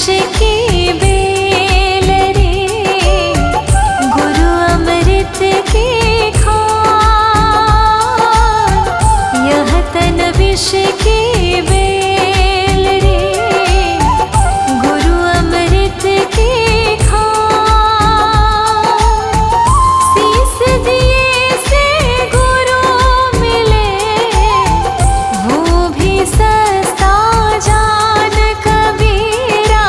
की बेल रे, गुरु अमृत की खान। यह तन विष की बेल रे, गुरु अमृत की खान। शीस दिए से गुरु मिले, वो भी सस्ता जान कबीरा।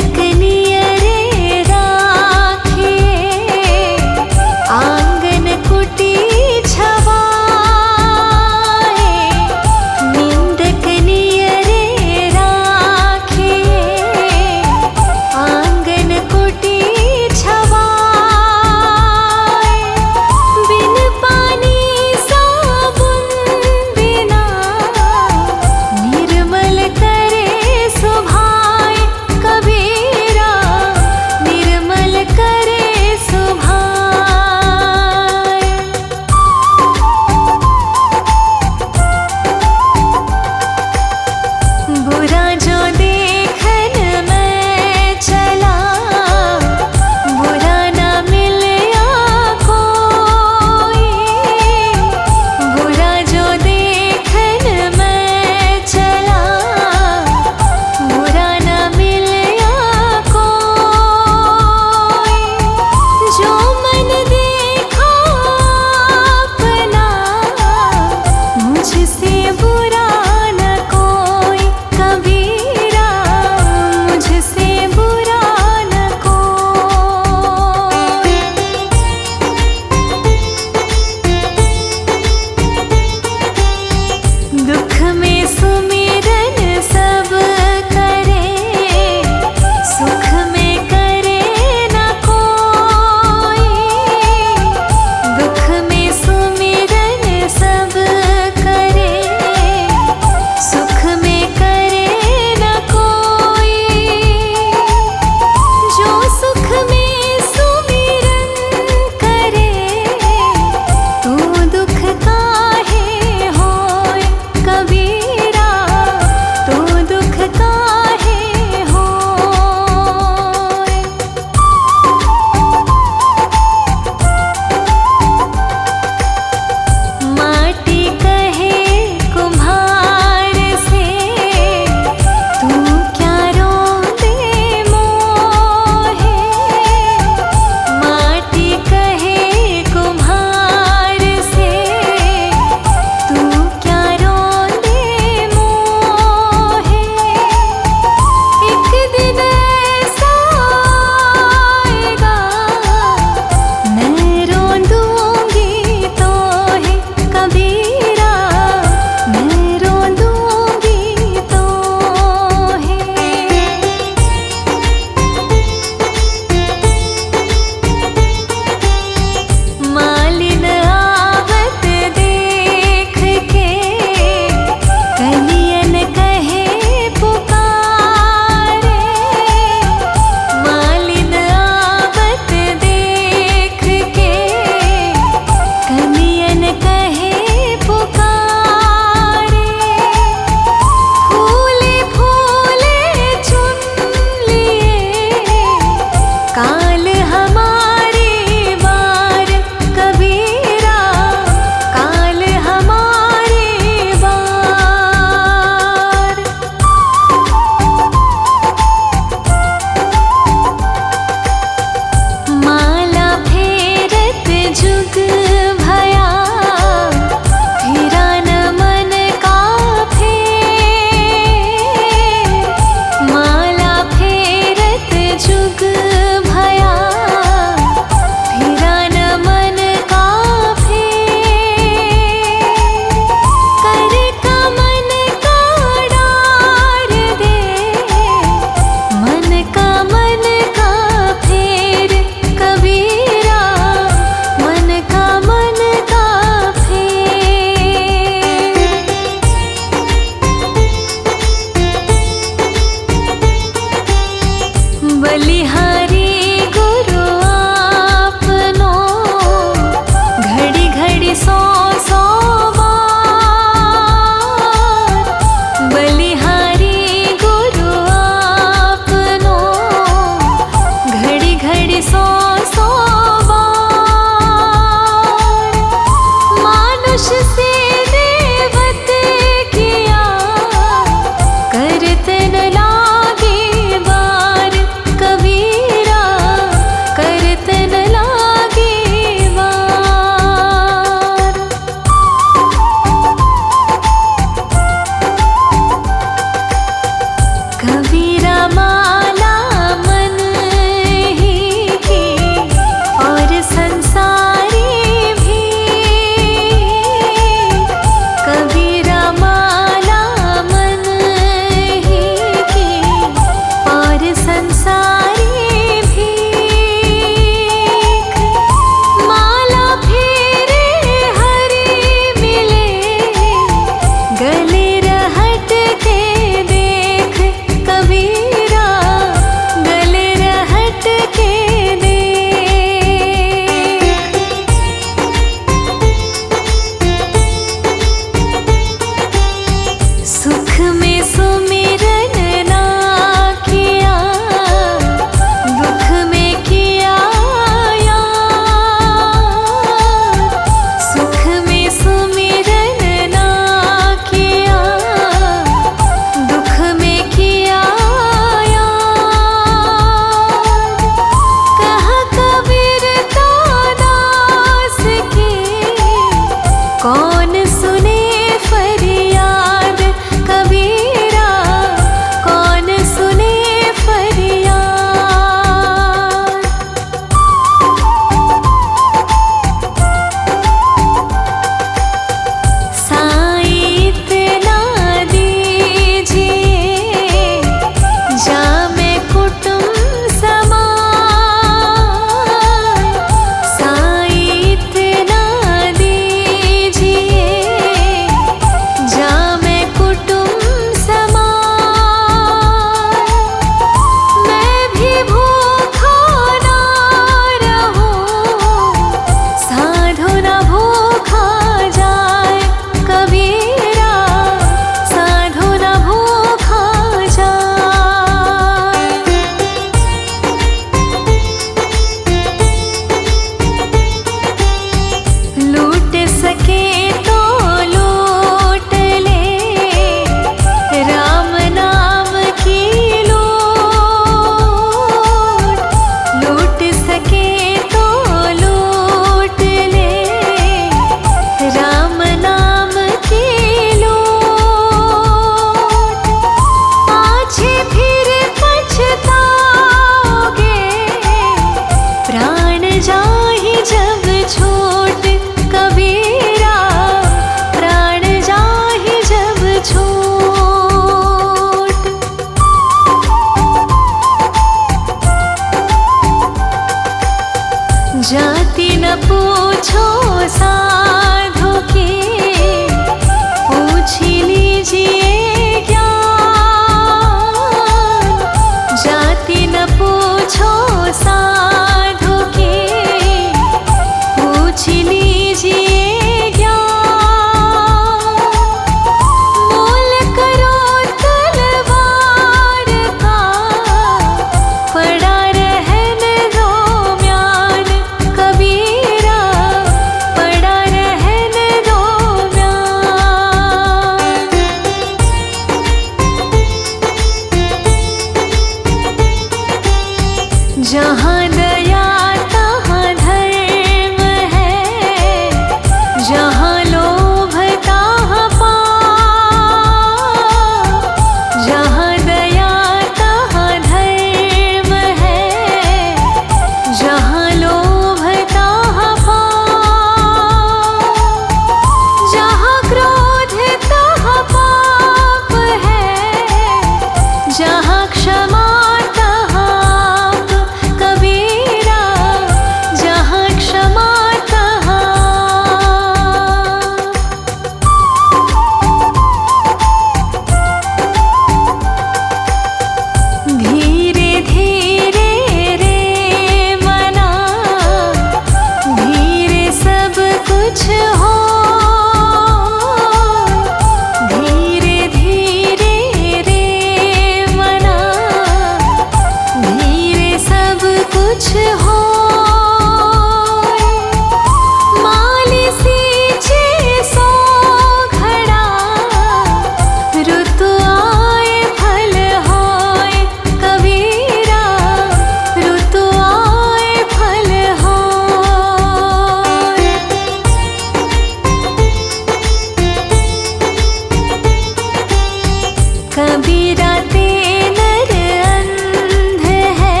कबीरा तेनर अंध है,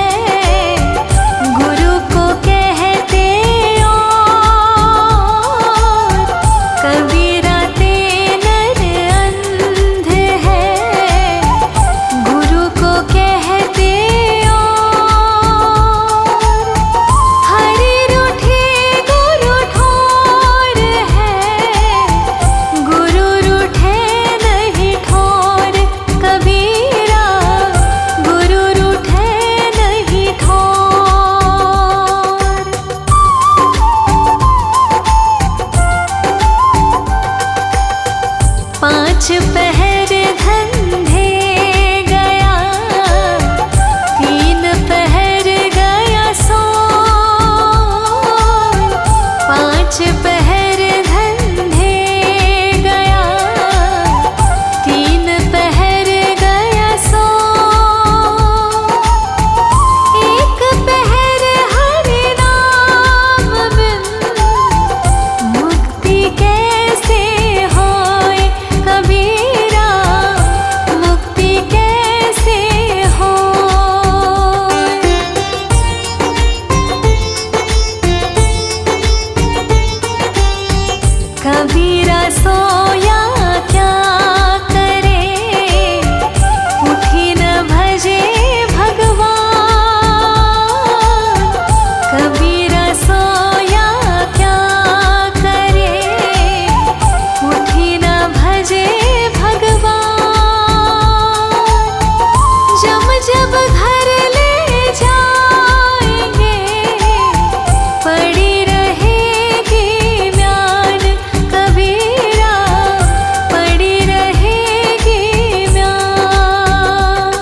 गुरु को कहते और। कबीरा तेनर अंध है, गुरु को कहते और। हरि रूठे गुरु ठोर है, गुरु रूठे नहीं ठोर। कबीरा गुरु रूठे नहीं ठोर। 5 पहर धंधे गया, 3 पहर गया सोन। 5 पहर धंधे गया, 3 पहर गया सोन। 1 पहर हरि नाम बिन, मुक्ति कैसे होए। कबीरा मुक्ति कैसे होए। कबीरा सोया क्या करे, उठी न भजे भगवान। कबीरा सोया क्या करे, उठी न भजे भगवान। जब घर ले जाएंगे, पड़ी रहेगी म्यान। कबीरा पड़ी रहेगी म्यान।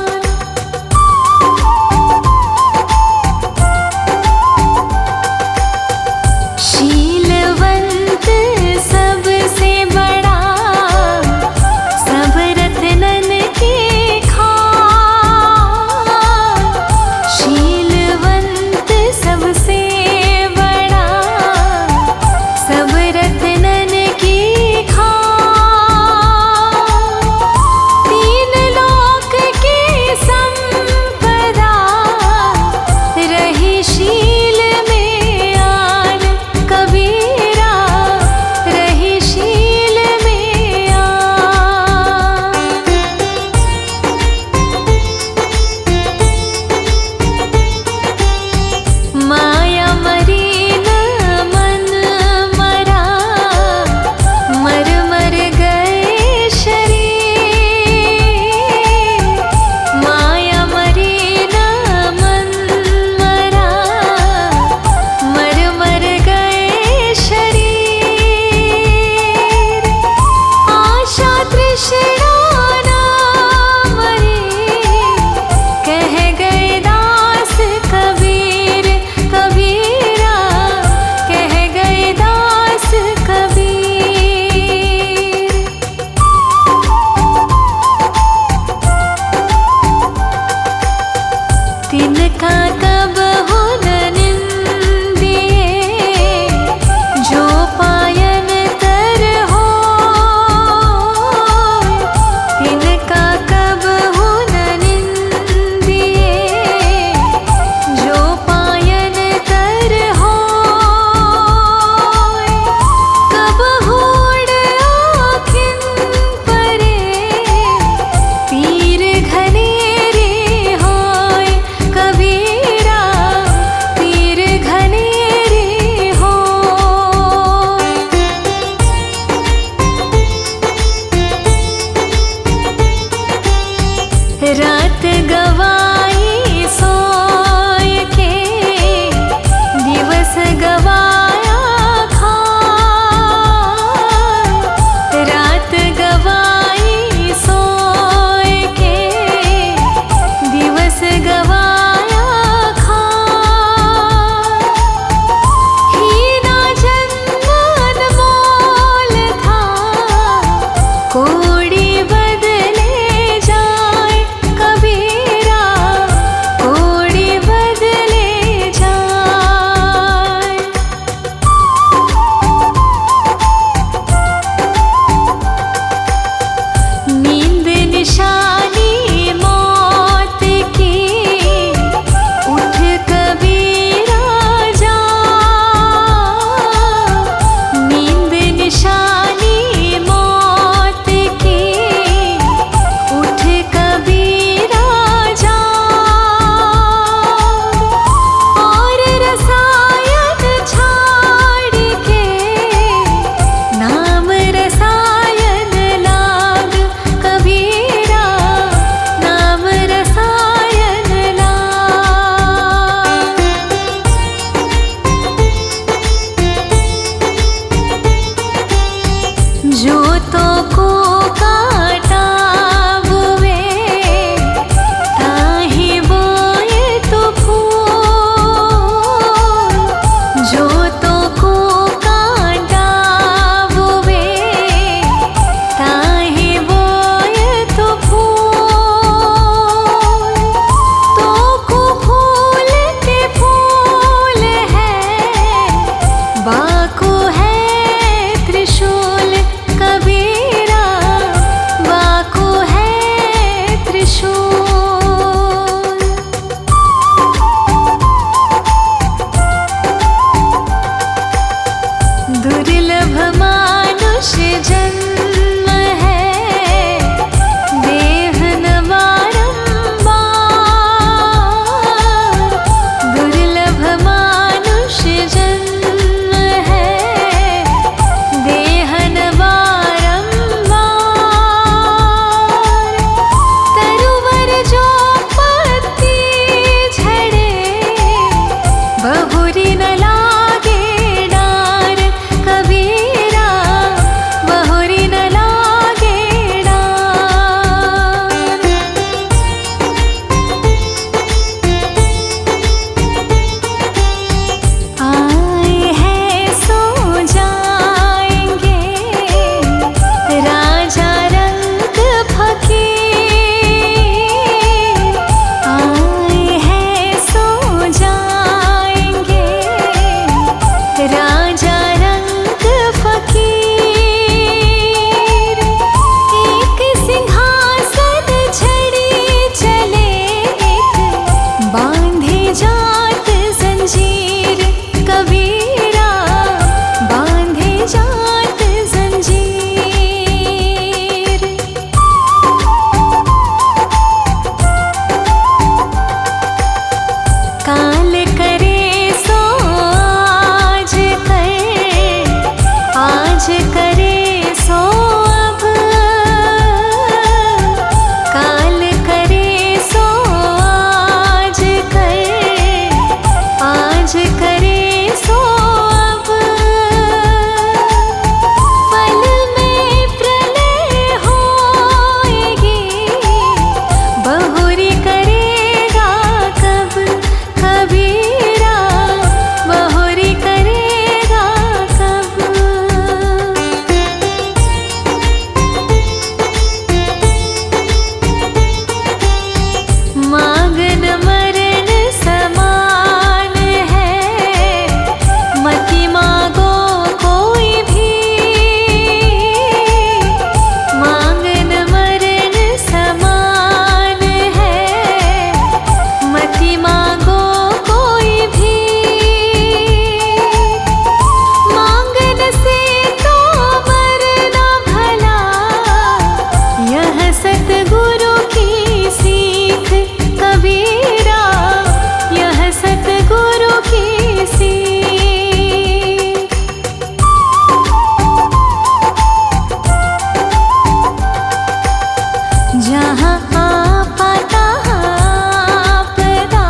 शीलवंत सबसे बड़ा, सब रत्नन की खान। शीलवंत सबसे बड़ा, सब रत्नन की खान। 3 लोक की संपदा, रही शील में आन। कबीरा रही शील में आन। माया मरी न मन मरा, मर मर गए शरीर। माया मरी न मन मरा, मर मर गए शरीर। आशा तृष्णा न मरी, कह गए दास कबीर। कबीरा कह गए दास कबीर। तिनका कब हो न निंदिए, जो पायन तर हो। तिनका कब हो न निंदिए, जो पायन तर हो। कब होड़ आँखिन परे, तीर घनेरे होए। कबीरा तीर घनेरे होए। रात गवाई सोय के, दिवस गवाया खान। रात गवाई सोय के, दिवस गवाया खान। हीना जन्म अनमोल था, कोड़ी बदले जाए। कबीरा कोड़ी बदले जाए। नींद निशानी जहाँ आपदा आपदा,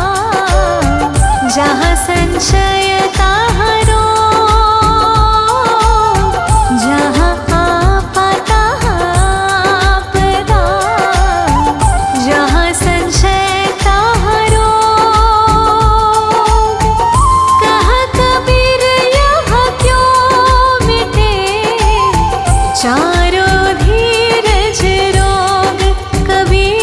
जहाँ संशय तहाँ रोग, जहाँ आपदा आपदा, जहाँ संशय तहाँ रोग। कहा कबीर यह क्यों मिटे चारों धीरज रोग, कबीर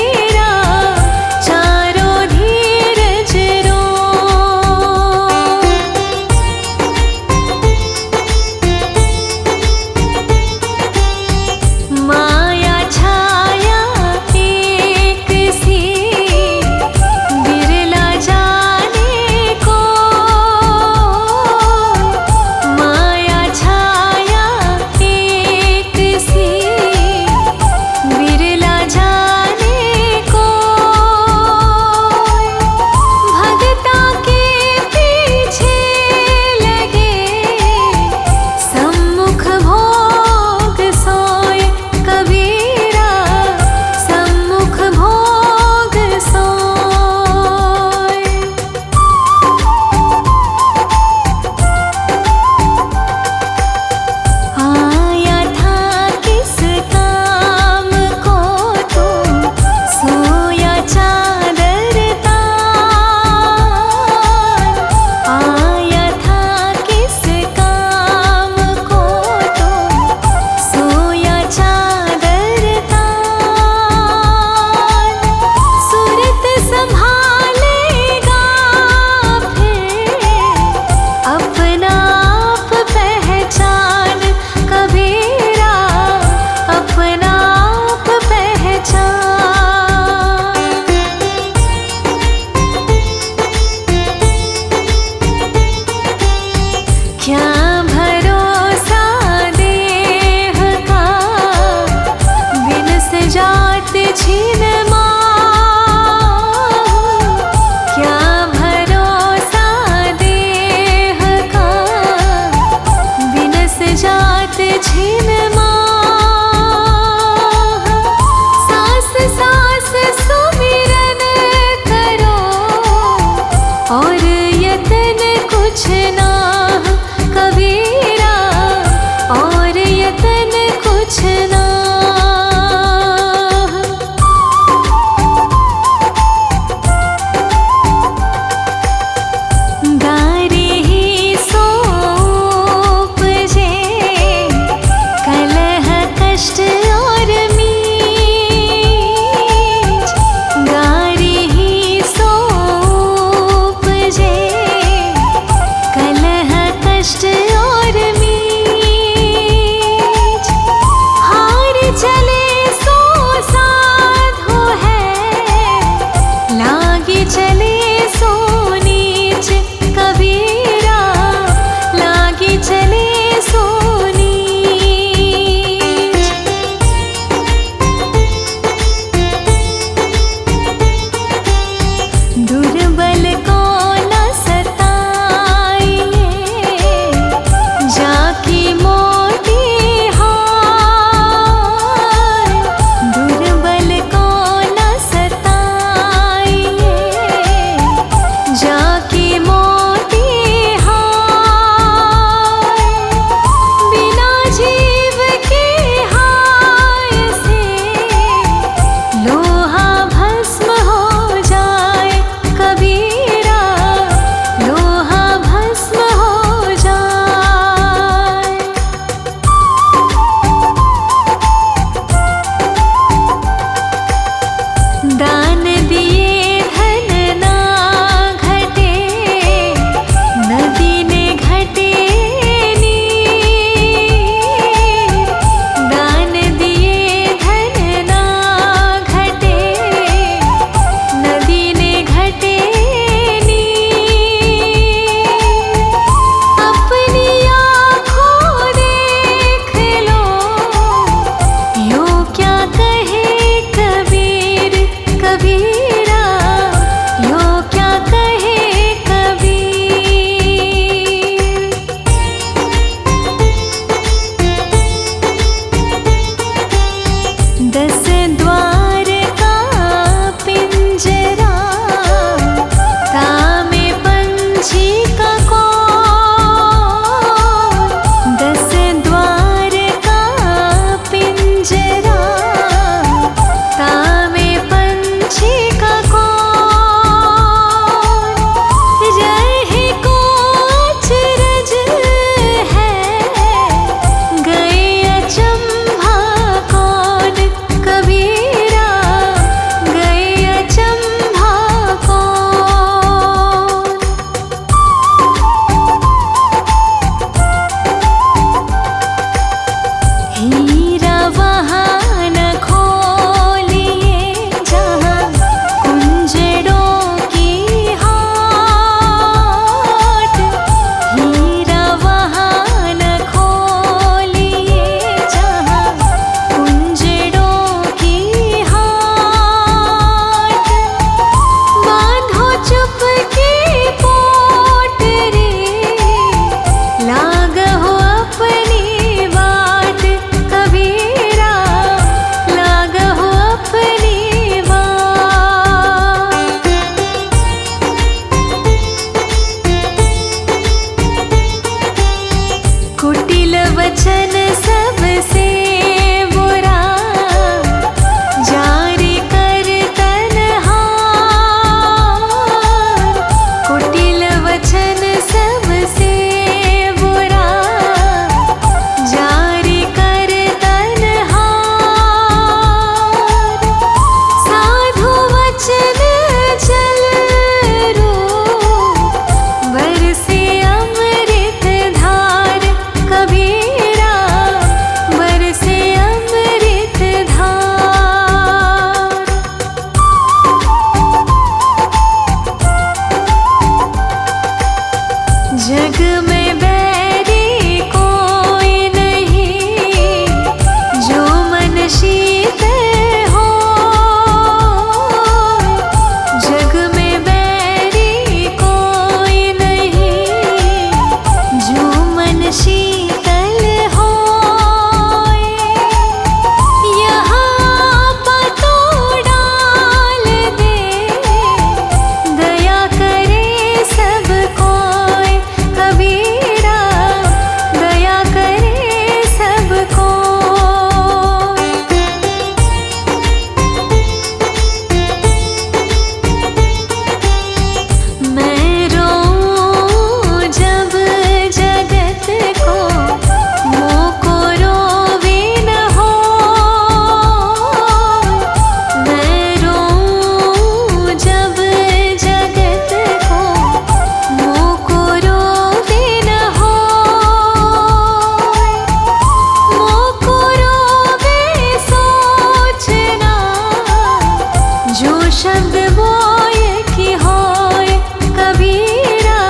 शब्द बोए कि होए कबीरा,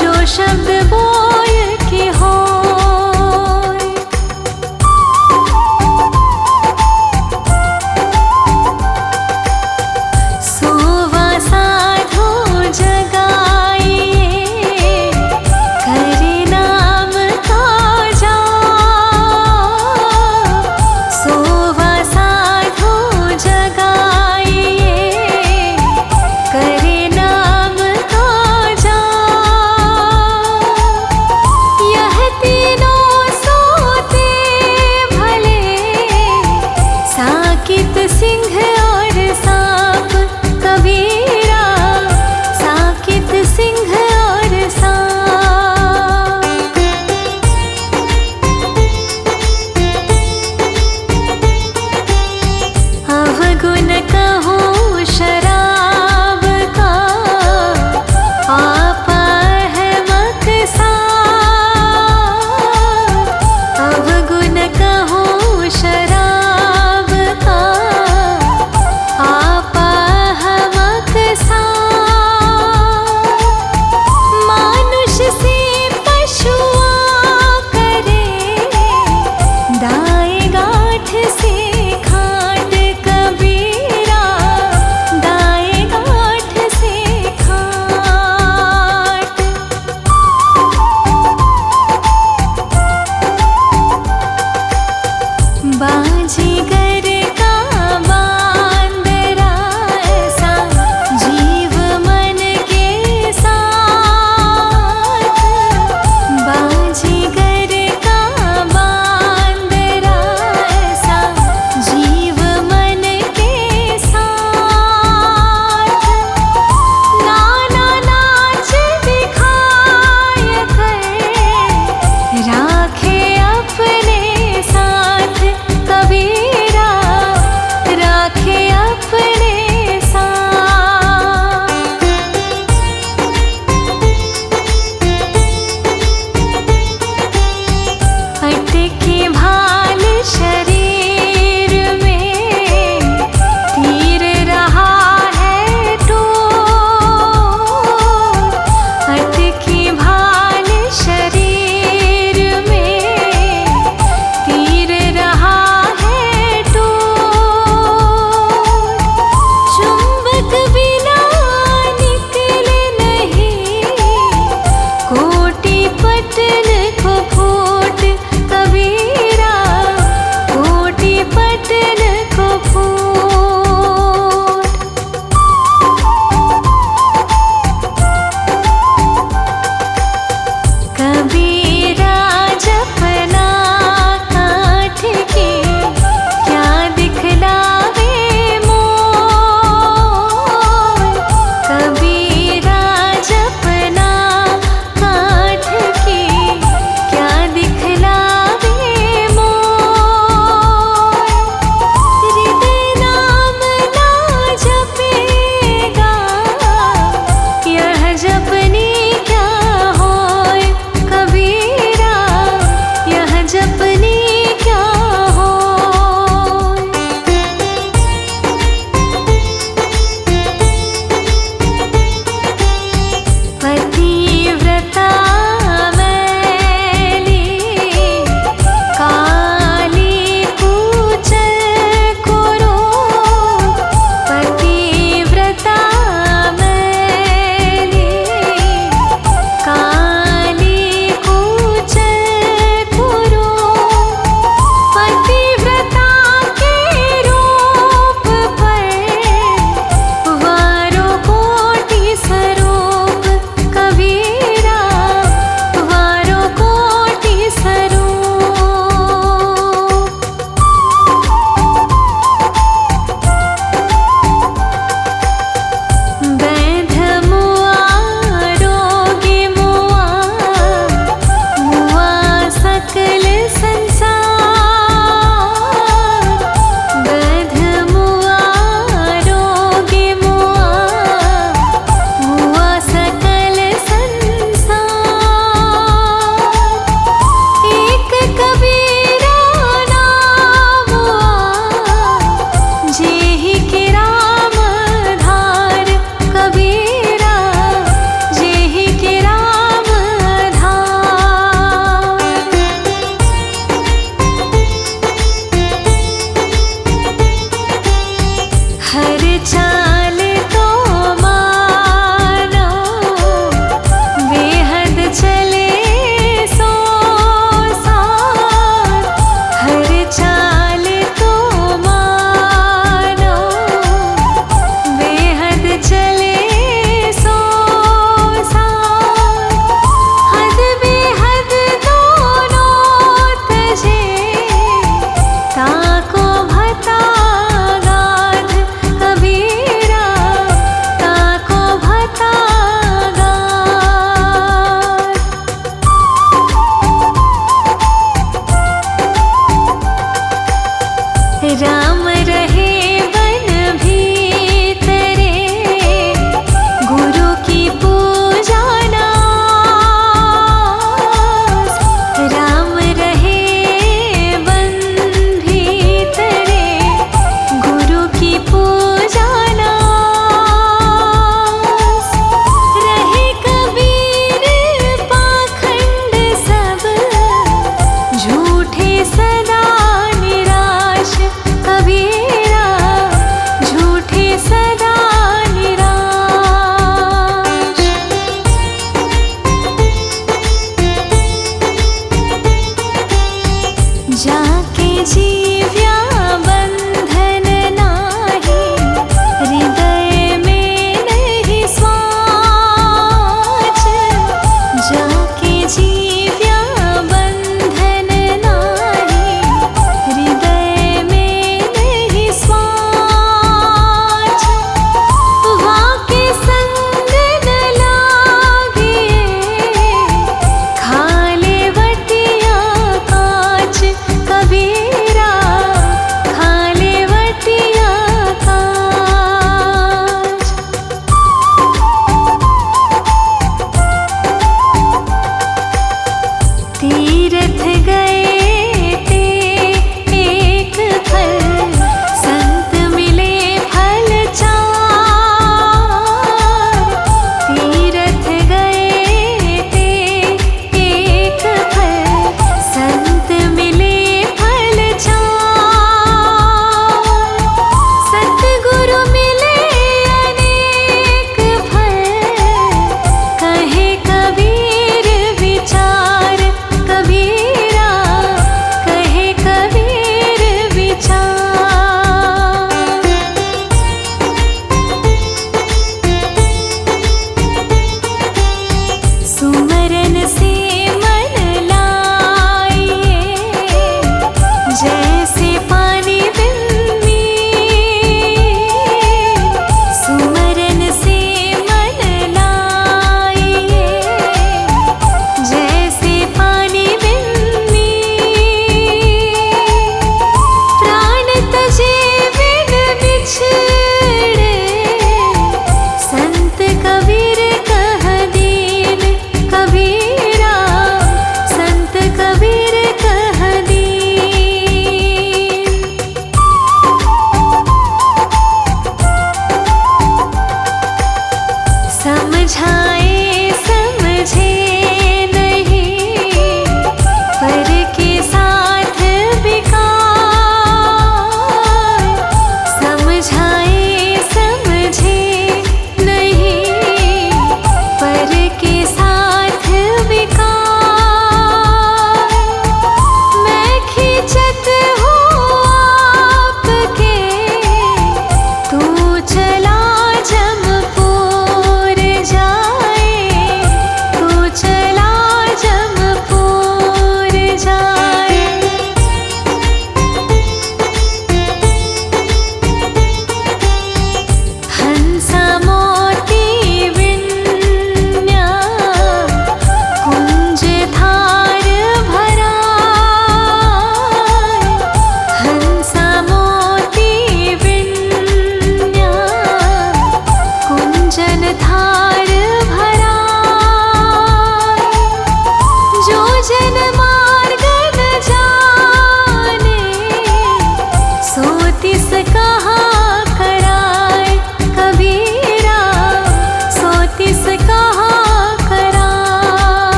जो शब्द बोए कि होए। सोवा साधो जगाइए, करे नाम का जाप। सोवा साधो जगाइए, करे नाम का जाप। यह तीनों सोते भले, साकित सिंह और सांप कबीरा, साकित सिंह और सांप। अवगुण कहूँ शराब का, आपा है मकसाद। अवगुण कहूँ शराब का, आपा है मकसाद। मानुष से पशुआ करे, दाएं गांठ से खाट कबीरा, हर चाल तो मानो बेहद चले सो साथ हर चाल तो मानो बेहद चले सो साथ हद बेहद दोनों तजे ताको भता गाध कबीर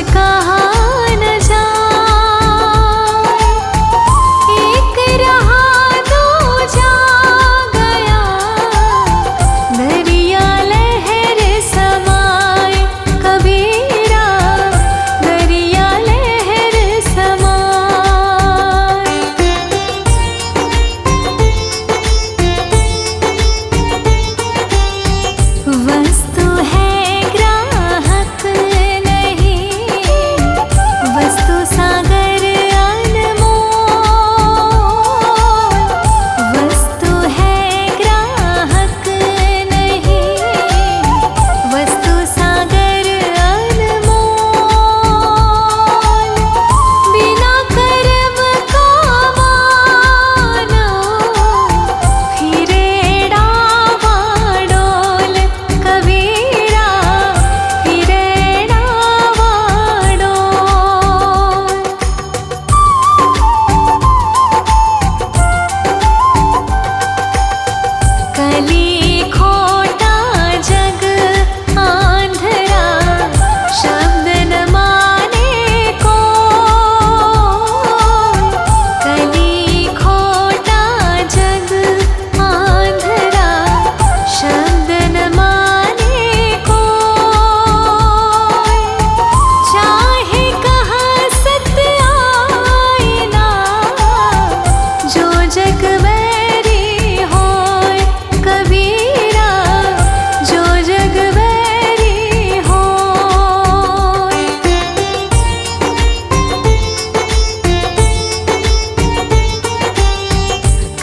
कहा न जाए। एक रहा दूजा गया, दरिया लहर समाए। कबीरा दरिया लहर समाए। वस्तु है ग्राहक नहीं, वस्तु सागर अनमोल। वस्तु है ग्राहक नहीं, वस्तु सागर अनमोल। बिना कर्म का मानो फिरे डावाडोल। कबीरा फिरे डावाडोल। कली खोटा जग आंधरा, शब्द न माने को। कली खोटा जग आंधरा, शब्द न माने को। चाहे कहाँ सत्य आईना, जो जग बैरी होय। कबीरा जो जग बैरी होय।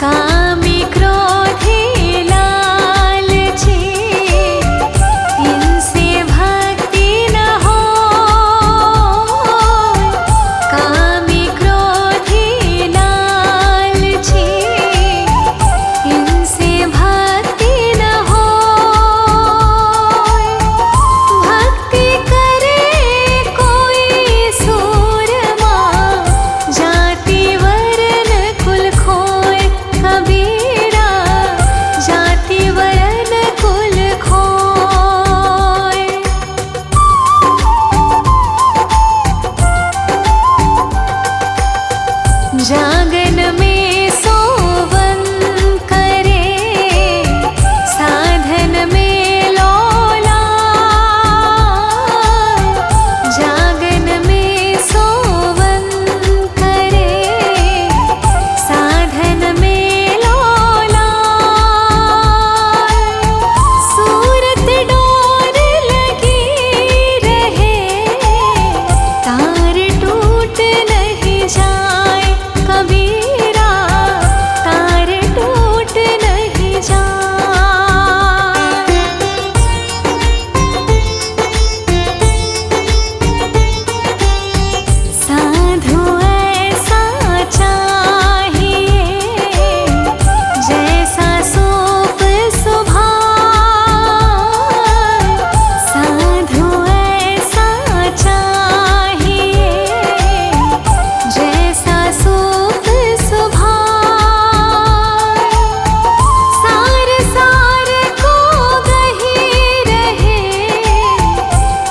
कामी क्रोधी लालची, इनसे भक्ति न होय। कामी क्रोधी लालची, इनसे भक्ति न होय। भक्ति करे कोई सूरमा, जाति वरण कुल खोय। कबीरा जाति वरण कुल खोय। जागन में सोवन करे, साधन में लोला। जागन में सोवन करे, साधन में लोला। सूरत डोर लगी रहे, तार टूट नहीं जाए। कबीरा तार टूट नहीं जाए। साधु ऐसा चाहिए, जैसा सूप सुभाए। साधु ऐसा चाहिए, जैसा सूप सुभाए। सार सार को गही रहे,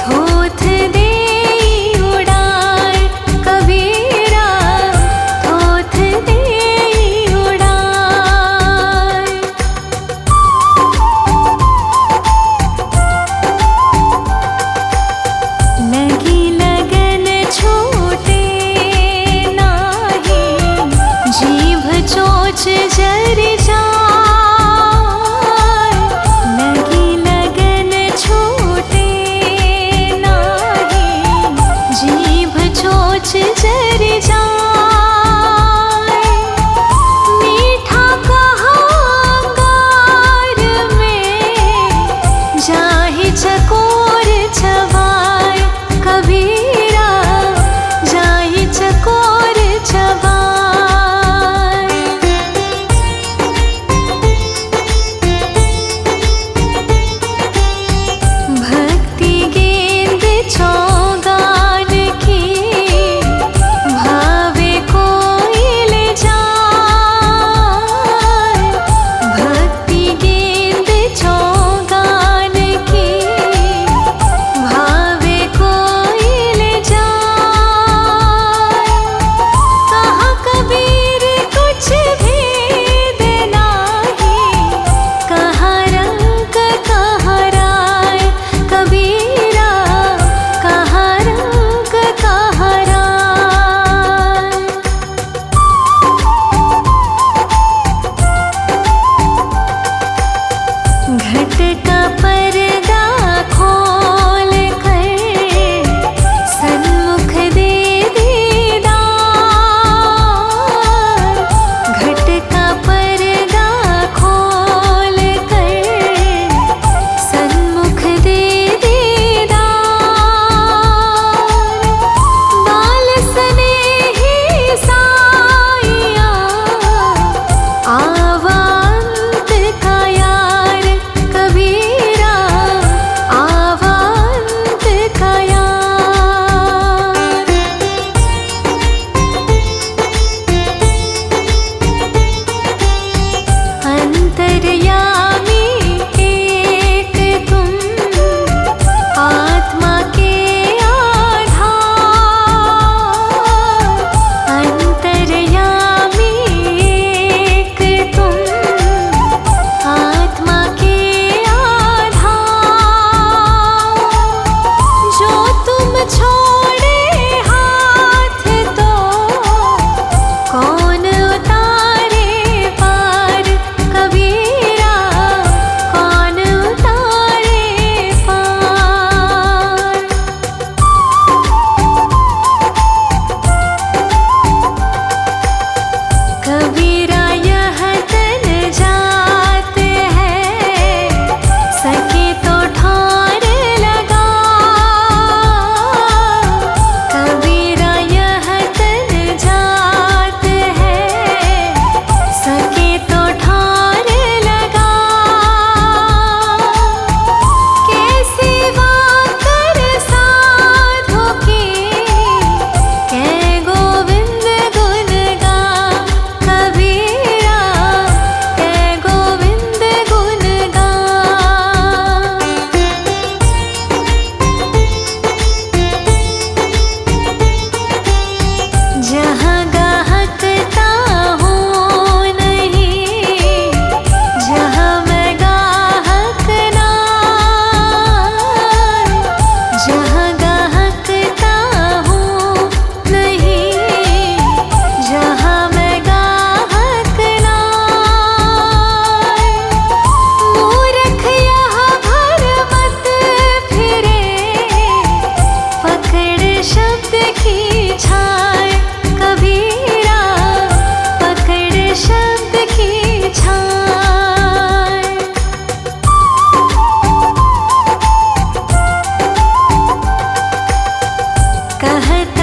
थोथ देई उड़ाए। कबीरा थोथ देई उड़ाए। लगी लगन छूटे नाही, जीभ चोच जर जाए। लगी लगन छूटे नाही, जीभ चोच जर जाए। मीठा कहा अंगार में, जाहि चकोर चबाए। कबीरा जाहि चकोर चबाए। भक्ति गेंद चौगान की, भाव कहत